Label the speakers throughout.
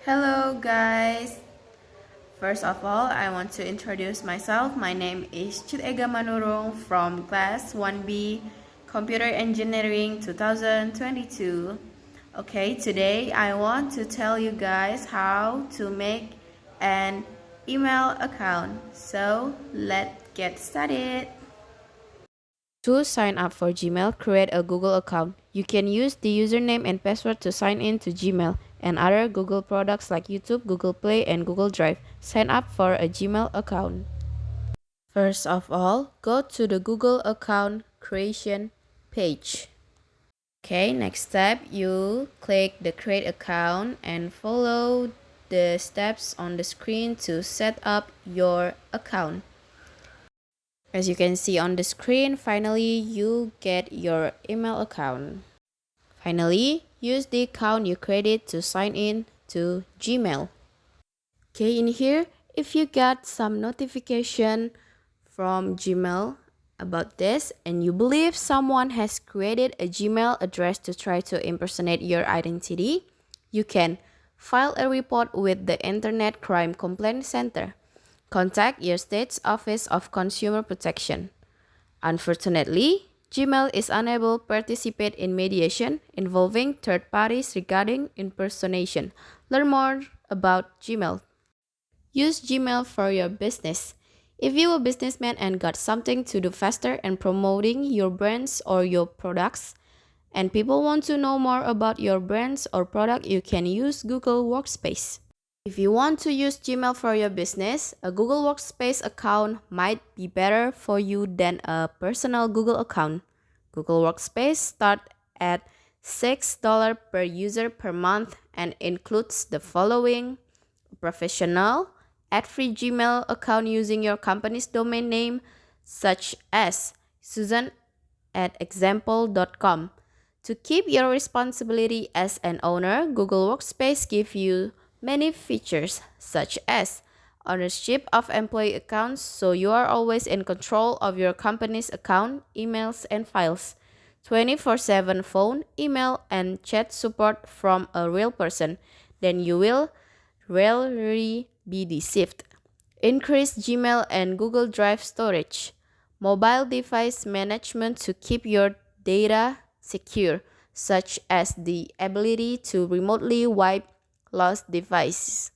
Speaker 1: Hello guys! First of all, I want to introduce myself. My name is Chitega Manurung from class 1B Computer Engineering 2022. Okay, today I want to tell you guys how to make an email account. So let's get started. To sign up for Gmail, create a Google account. You can use the username and password to sign in to Gmail and other Google products like YouTube, Google Play, and Google Drive. Sign up for a Gmail account. First of all, go to the Google account creation page. Okay, next step, you click the create account and follow the steps on the screen to set up your account. As you can see on the screen, finally you get your email account. Finally, use the account you created to sign in to Gmail. Okay, in here, if you got some notification from Gmail about this and you believe someone has created a Gmail address to try to impersonate your identity, you can file a report with the Internet Crime Complaint Center. Contact your state's Office of Consumer Protection. Unfortunately, Gmail is unable to participate in mediation involving third parties regarding impersonation. Learn more about Gmail. Use Gmail for your business. If you're a businessman and got something to do faster and promoting your brands or your products, and people want to know more about your brands or product, you can use Google Workspace. If you want to use Gmail for your business, a Google Workspace account might be better for you than a personal Google account. Google Workspace starts at $6 per user per month and includes the following: professional, ad-free Gmail account using your company's domain name, such as susan@example.com. To keep your responsibility as an owner, Google Workspace gives you many features such as ownership of employee accounts, so you are always in control of your company's account, emails, and files. 24/7 phone, email, and chat support from a real person. Then you will rarely be deceived. Increase Gmail and Google Drive storage. Mobile device management to keep your data secure, such as the ability to remotely wipe lost devices.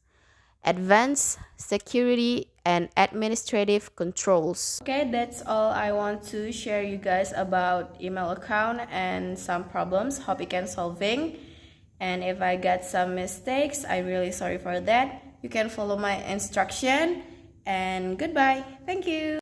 Speaker 1: Advanced security and administrative controls. Okay, that's all I want to share you guys about email account and some problems. Hope you can solving. And if I got some mistakes, I'm really sorry for that. You can follow my instruction. And goodbye. Thank you.